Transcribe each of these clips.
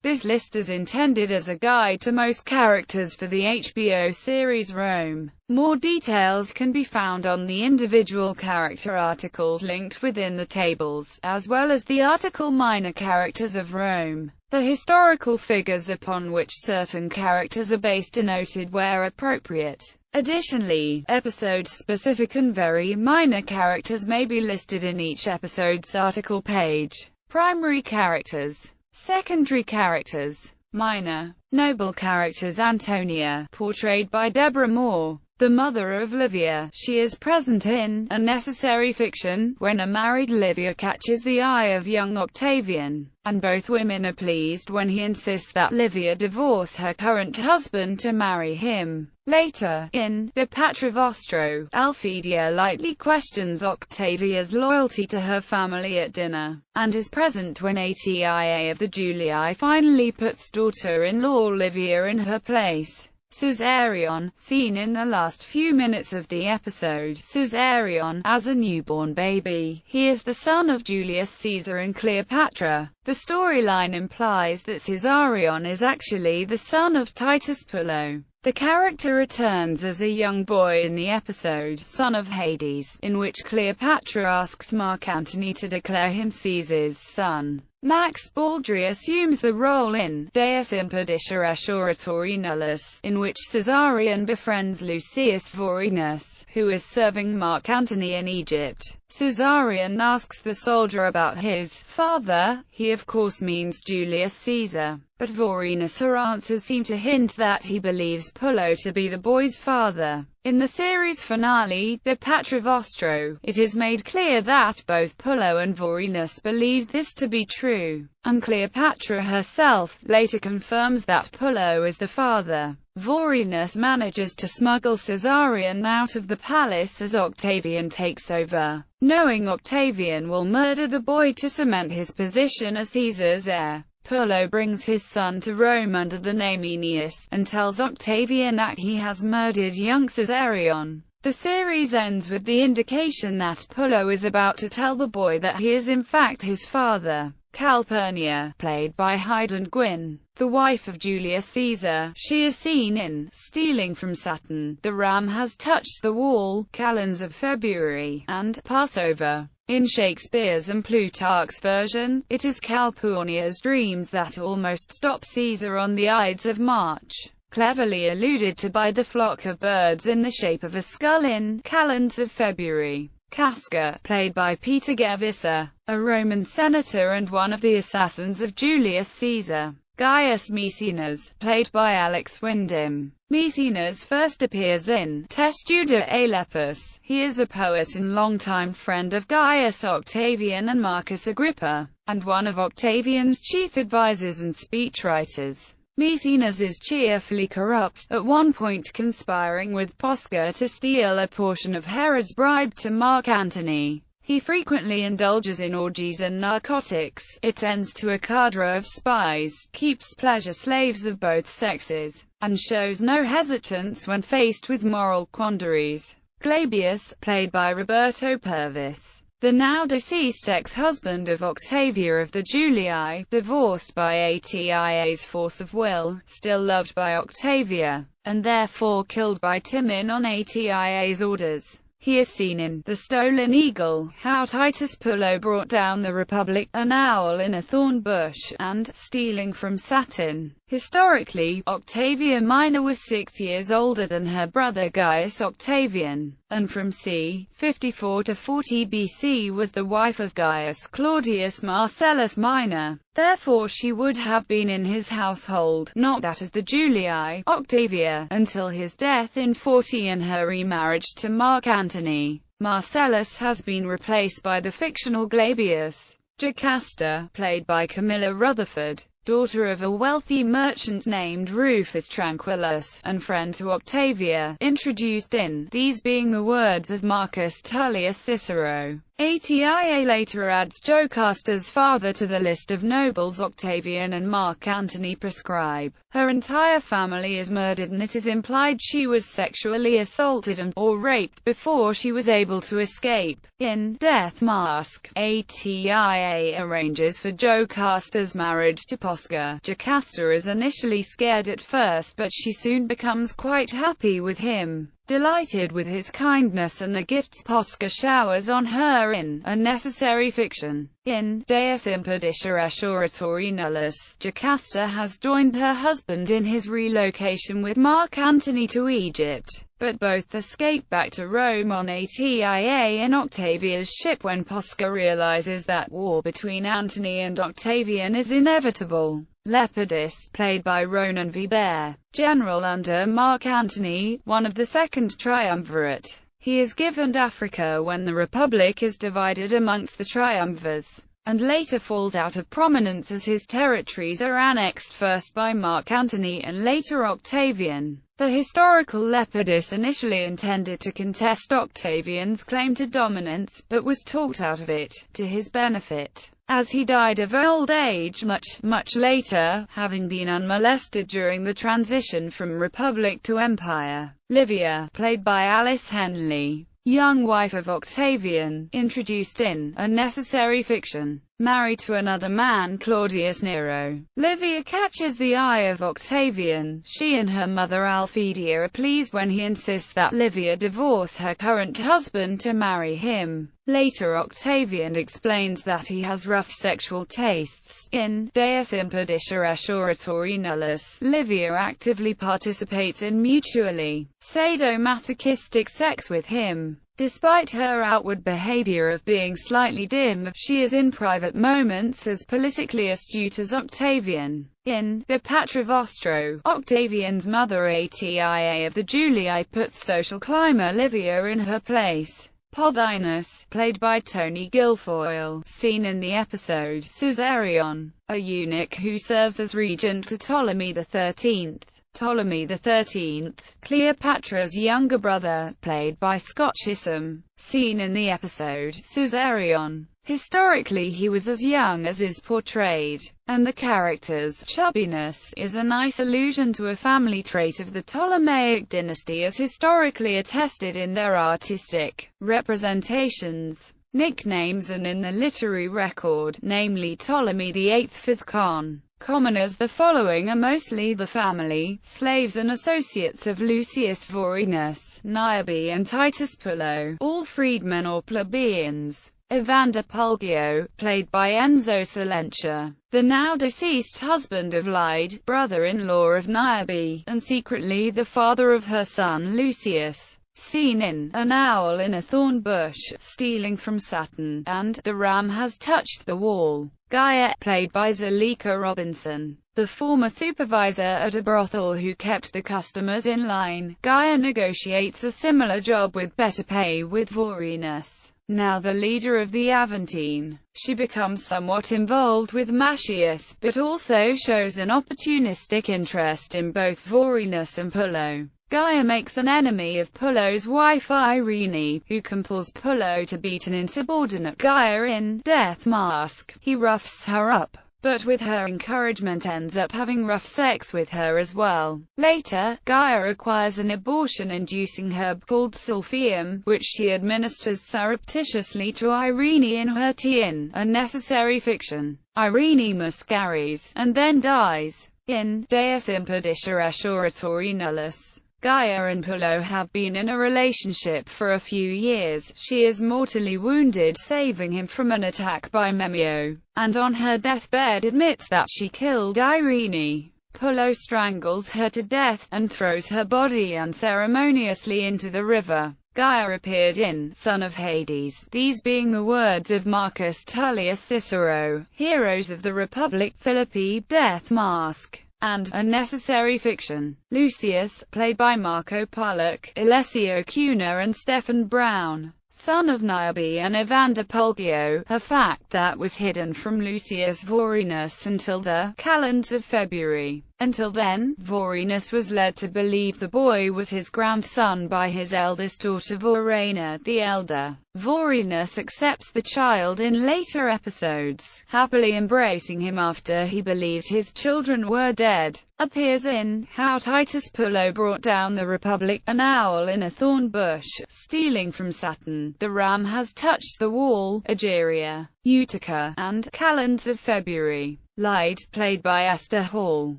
This list is intended as a guide to most characters for the HBO series Rome. More details can be found on the individual character articles linked within the tables, as well as the article Minor Characters of Rome. The historical figures upon which certain characters are based are noted where appropriate. Additionally, episode-specific and very minor characters may be listed in each episode's article page. Primary characters. Secondary characters. Minor. Noble characters. Antonia, portrayed by Deborah Moore, the mother of Livia. She is present in A Necessary Fiction, when a married Livia catches the eye of young Octavian, and both women are pleased when he insists that Livia divorce her current husband to marry him. Later, in De Patra Vostro, Alphedia lightly questions Octavia's loyalty to her family at dinner, and is present when Atia of the Julii finally puts daughter-in-law Livia in her place. Caesarion, seen in the last few minutes of the episode. Caesarion, as a newborn baby, he is the son of Julius Caesar and Cleopatra. The storyline implies that Caesarion is actually the son of Titus Pullo. The character returns as a young boy in the episode, Son of Hades, in which Cleopatra asks Mark Antony to declare him Caesar's son. Max Baldry assumes the role in Deus Impedisceris Oratori Nullus, in which Caesarion befriends Lucius Vorenus, who is serving Mark Antony in Egypt. Caesarion asks the soldier about his father. He of course means Julius Caesar, but Vorenus' answers seem to hint that he believes Pullo to be the boy's father. In the series finale, De Patra Vostro, it is made clear that both Pullo and Vorenus believed this to be true, and Cleopatra herself later confirms that Pullo is the father. Vorenus manages to smuggle Caesarion out of the palace as Octavian takes over. Knowing Octavian will murder the boy to cement his position as Caesar's heir, Pullo brings his son to Rome under the name Aeneas, and tells Octavian that he has murdered young Caesarion. The series ends with the indication that Pullo is about to tell the boy that he is in fact his father. Calpurnia, played by Hayden Gwyn, the wife of Julius Caesar, she is seen in Stealing from Saturn, The Ram Has Touched the Wall, Calends of February, and Passover. In Shakespeare's and Plutarch's version, it is Calpurnia's dreams that almost stop Caesar on the Ides of March, cleverly alluded to by the flock of birds in the shape of a skull in Calends of February. Casca, played by Peter Gevissa, a Roman senator and one of the assassins of Julius Caesar. Gaius Maecenas, played by Alex Wyndham. Maecenas first appears in Testudo a Lepus. He is a poet and longtime friend of Gaius Octavian and Marcus Agrippa, and one of Octavian's chief advisors and speechwriters. Maecenas is cheerfully corrupt, at one point conspiring with Posca to steal a portion of Herod's bribe to Mark Antony. He frequently indulges in orgies and narcotics, attends to a cadre of spies, keeps pleasure slaves of both sexes, and shows no hesitance when faced with moral quandaries. Glabius, played by Roberto Purvis, the now-deceased ex-husband of Octavia of the Julii, divorced by Atia's force of will, still loved by Octavia, and therefore killed by Timon on Atia's orders. He is seen in The Stolen Eagle, How Titus Pullo Brought Down the Republic, An Owl in a Thorn Bush, and Stealing from Saturn. Historically, Octavia Minor was 6 years older than her brother Gaius Octavian, and from c. 54 to 40 BC was the wife of Gaius Claudius Marcellus Minor. Therefore she would have been in his household, not that of the Julii, Octavia, until his death in 40 and her remarriage to Mark Antony. Marcellus has been replaced by the fictional Glabius. Jocasta, played by Camilla Rutherford, daughter of a wealthy merchant named Rufus Tranquillus, and friend to Octavia, introduced in These Being the Words of Marcus Tullius Cicero. Atia later adds Jocasta's father to the list of nobles Octavian and Mark Antony proscribe. Her entire family is murdered and it is implied she was sexually assaulted or raped before she was able to escape. In Death Mask, Atia arranges for Jocasta's marriage to Posca. Jocasta is initially scared at first, but she soon becomes quite happy with him. Delighted with his kindness and the gifts Posca showers on her in Unnecessary Fiction. In Deus Impedisceris Oratori Nullis, Jocasta has joined her husband in his relocation with Mark Antony to Egypt, but both escape back to Rome on Attia in Octavia's ship when Posca realizes that war between Antony and Octavian is inevitable. Lepidus, played by Ronan Vibert, general under Mark Antony, one of the Second Triumvirate. He is given Africa when the Republic is divided amongst the Triumvirs, and later falls out of prominence as his territories are annexed first by Mark Antony and later Octavian. The historical Lepidus initially intended to contest Octavian's claim to dominance, but was talked out of it, to his benefit, as he died of old age much later, having been unmolested during the transition from Republic to Empire. Livia, played by Alice Henley, young wife of Octavian, introduced in Unnecessary Fiction, married to another man, Claudius Nero. Livia catches the eye of Octavian. She and her mother Alphedia are pleased when he insists that Livia divorce her current husband to marry him. Later Octavian explains that he has rough sexual tastes. In Deus Impedisceris Oratori Nullis, Livia actively participates in mutually sadomasochistic sex with him. Despite her outward behavior of being slightly dim, she is in private moments as politically astute as Octavian. In De Patra Vostro, Octavian's mother Attia of the Julii puts social climber Livia in her place. Vorenus, played by Tony Guilfoyle, seen in the episode Caesarion, a eunuch who serves as regent to Ptolemy XIII. Ptolemy XIII, Cleopatra's younger brother, played by Scott Chisholm, seen in the episode Caesarion. Historically he was as young as is portrayed, and the character's chubbiness is a nice allusion to a family trait of the Ptolemaic dynasty as historically attested in their artistic representations, nicknames and in the literary record, namely Ptolemy VIII Physcon. Commoners the following are mostly the family, slaves and associates of Lucius Vorenus, Niobe and Titus Pullo, all freedmen or plebeians. Evander Pulgio, played by Enzo Silentia, the now-deceased husband of Lyde, brother-in-law of Niobe, and secretly the father of her son Lucius, seen in An Owl in a Thorn Bush, Stealing from Saturn, and The Ram Has Touched the Wall. Gaia, played by Zuleika Robinson, the former supervisor at a brothel who kept the customers in line. Gaia negotiates a similar job with better pay with Vorenus. Now the leader of the Aventine, she becomes somewhat involved with Machias, but also shows an opportunistic interest in both Vorenus and Pullo. Gaia makes an enemy of Pullo's wife Irenee, who compels Pullo to beat an insubordinate Gaia in Death Mask. He roughs her up, but with her encouragement ends up having rough sex with her as well. Later, Gaia acquires an abortion-inducing herb called sulfium, which she administers surreptitiously to Irenee in her tea in Unnecessary Fiction. Irenee miscarries, and then dies. In Deus Impedisceris Oratori Nullis, Gaia and Pullo have been in a relationship for a few years. She is mortally wounded saving him from an attack by Memio, and on her deathbed admits that she killed Irenee. Pullo strangles her to death, and throws her body unceremoniously into the river. Gaia appeared in Son of Hades, these being the words of Marcus Tullius Cicero, Heroes of the Republic, Philippi, Death Mask, and Unnecessary Fiction. Lucius, played by Marco Pollock, Alessio Cunha and Stephen Brown, son of Niobe and Evander Pulgio, a fact that was hidden from Lucius Vorenus until the calends of February. Until then, Vorenus was led to believe the boy was his grandson by his eldest daughter Lorena the elder. Vorenus accepts the child in later episodes, happily embracing him after he believed his children were dead. Appears in How Titus Pullo Brought Down the Republic, An Owl in a Thorn Bush, Stealing from Saturn, The Ram Has Touched the Wall, Egeria, Utica, and Calends of February. Lyde, played by Esther Hall,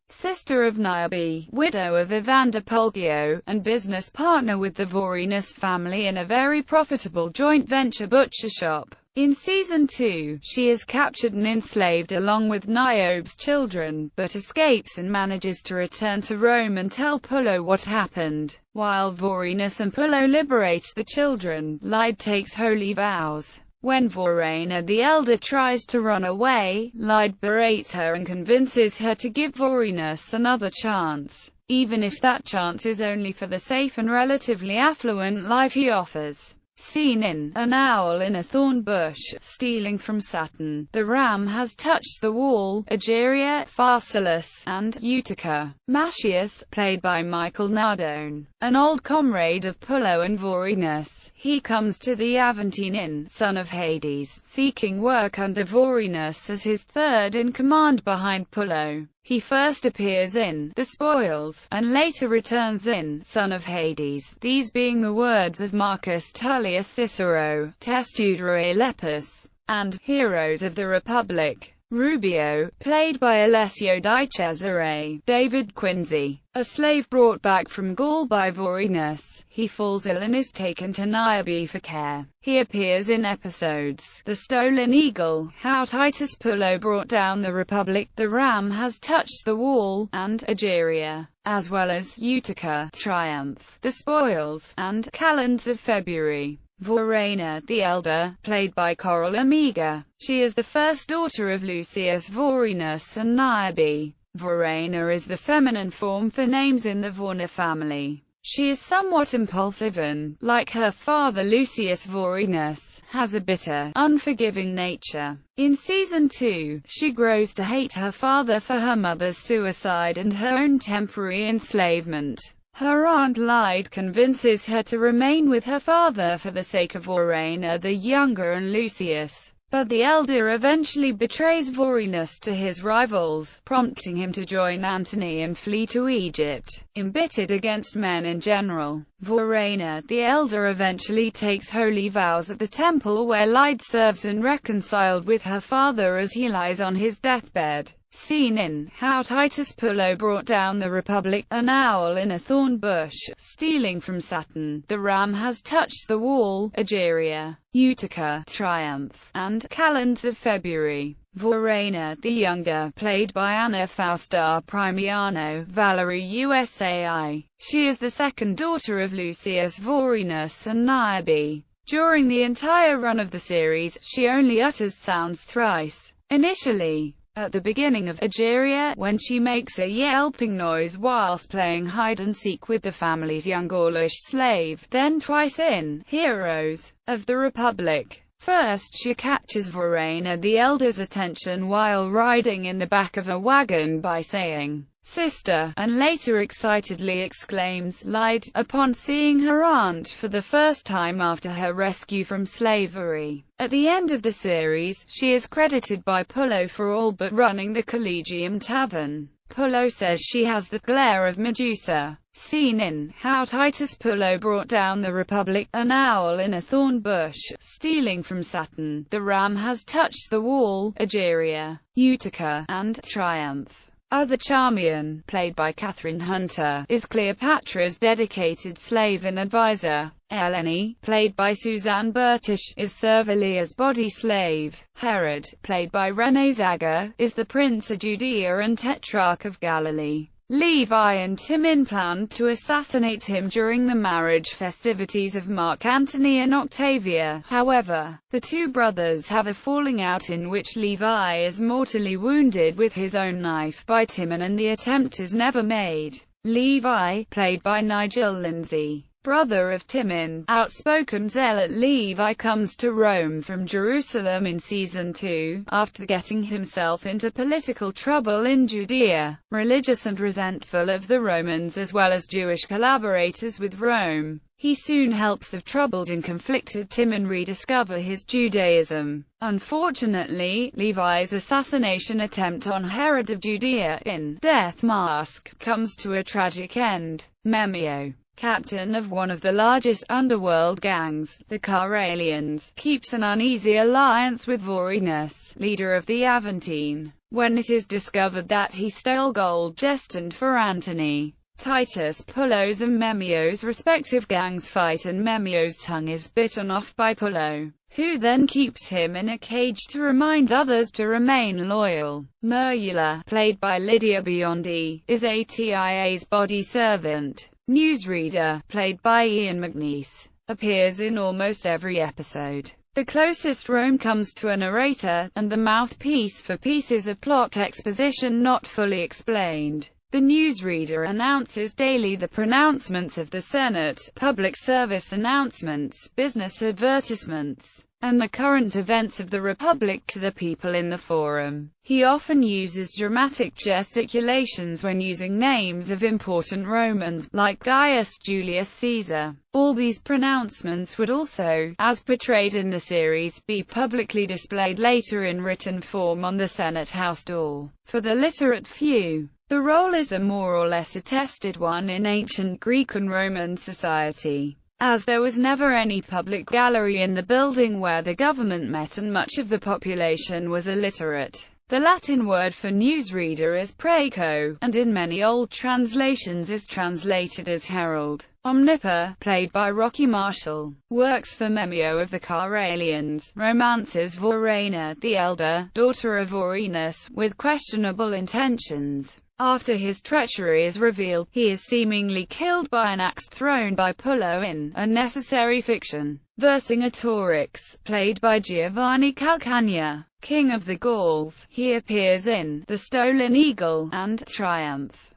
sister of Niobe, widow of Evander Pullo, and business partner with the Vorenus family in a very profitable joint venture butcher shop. In Season 2, she is captured and enslaved along with Niobe's children, but escapes and manages to return to Rome and tell Pullo what happened. While Vorenus and Pullo liberate the children, Lyde takes holy vows. When Lorena the Elder tries to run away, Lyde berates her and convinces her to give Vorenus another chance, even if that chance is only for the safe and relatively affluent life he offers. Seen in An Owl in a Thorn Bush, Stealing from Saturn, The Ram Has Touched the Wall, Egeria, Pharsalus, and Utica. Macius, played by Michael Nardone, an old comrade of Pullo and Vorenus. He comes to the Aventine Inn, son of Hades, seeking work under Vorenus as his third-in-command behind Pullo. He first appears in The Spoils, and later returns in Son of Hades, these being the words of Marcus Tullius Cicero, Testudere Lepus, and Heroes of the Republic. Rubio, played by Alessio Di Cesare, David Quincy, a slave brought back from Gaul by Vorenus. He falls ill and is taken to Niobe for care. He appears in episodes The Stolen Eagle, How Titus Pullo Brought Down the Republic, The Ram Has Touched the Wall, and Egeria, as well as Utica, Triumph, The Spoils, and Calends of February. Lorena the Elder, played by Coral Amiga. She is the first daughter of Lucius Vorenus and Niobe. Lorena is the feminine form for names in the Vorna family. She is somewhat impulsive and, like her father Lucius Vorenus, has a bitter, unforgiving nature. In Season 2, she grows to hate her father for her mother's suicide and her own temporary enslavement. Her aunt Lyde convinces her to remain with her father for the sake of Lorena the Younger and Lucius, but the elder eventually betrays Vorenus to his rivals, prompting him to join Antony and flee to Egypt. Embittered against men in general, Lorena the Elder eventually takes holy vows at the temple where Lyde serves and reconciled with her father as he lies on his deathbed. Seen in How Titus Pullo Brought Down the Republic, An Owl in a Thorn Bush, Stealing from Saturn, The Ram Has Touched the Wall, Egeria, Utica, Triumph, and Calends of February. Lorena the Younger, played by Anna Fausta Primiano, Valerie USAI. She is the second daughter of Lucius Vorenus and Niobe. During the entire run of the series, she only utters sounds thrice. Initially, at the beginning of Egeria, when she makes a yelping noise whilst playing hide-and-seek with the family's young Gaulish slave, then twice in Heroes of the Republic. First she catches Lorena the Elder's attention while riding in the back of a wagon by saying, "Sister," and later excitedly exclaims, "Lyde," upon seeing her aunt for the first time after her rescue from slavery. At the end of the series, she is credited by Pullo for all but running the Collegium Tavern. Pullo says she has the glare of Medusa. Seen in How Titus Pullo Brought Down the Republic, An Owl in a Thorn Bush, Stealing from Saturn, The Ram Has Touched the Wall, Egeria, Utica, and Triumph. Other Charmian, played by Catherine Hunter, is Cleopatra's dedicated slave and advisor. Irenee, played by Suzanne Bertish, is Servilia's body slave. Herod, played by Renee Zaga, is the Prince of Judea and Tetrarch of Galilee. Levi and Timon planned to assassinate him during the marriage festivities of Mark Antony and Octavia. However, the two brothers have a falling out in which Levi is mortally wounded with his own knife by Timon and the attempt is never made. Levi, played by Nigel Lindsay, brother of Timon, outspoken zealot Levi comes to Rome from Jerusalem in Season 2, after getting himself into political trouble in Judea. Religious and resentful of the Romans as well as Jewish collaborators with Rome, he soon helps the troubled and conflicted Timon rediscover his Judaism. Unfortunately, Levi's assassination attempt on Herod of Judea in Death Mask comes to a tragic end. Memio, captain of one of the largest underworld gangs, the Caralians, keeps an uneasy alliance with Vorenus, leader of the Aventine. when it is discovered that he stole gold destined for Antony, Titus, Pullo's and Memio's respective gangs fight, and Memio's tongue is bitten off by Pullo, who then keeps him in a cage to remind others to remain loyal. Merula, played by Lydia Biondi, is ATIA's body servant. Newsreader, played by Ian McNeice, appears in almost every episode. The closest Rome comes to a narrator, and the mouthpiece for pieces of plot exposition not fully explained. The Newsreader announces daily the pronouncements of the Senate, public service announcements, business advertisements, and the current events of the Republic to the people in the forum. He often uses dramatic gesticulations when using names of important Romans, like Gaius Julius Caesar. All these pronouncements would also, as portrayed in the series, be publicly displayed later in written form on the Senate House door. For the literate few, the role is a more or less attested one in ancient Greek and Roman society, as there was never any public gallery in the building where the government met and much of the population was illiterate. The Latin word for newsreader is praeco, and in many old translations is translated as herald. Omnipa, played by Rocky Marshall, works for Memio of the Caralians, romances Vorena the elder, daughter of Vorenus, with questionable intentions. After his treachery is revealed, he is seemingly killed by an axe thrown by Pullo in A Necessary Fiction. Vercingetorix, played by Giovanni Calcagna, king of the Gauls, he appears in The Stolen Eagle and Triumph.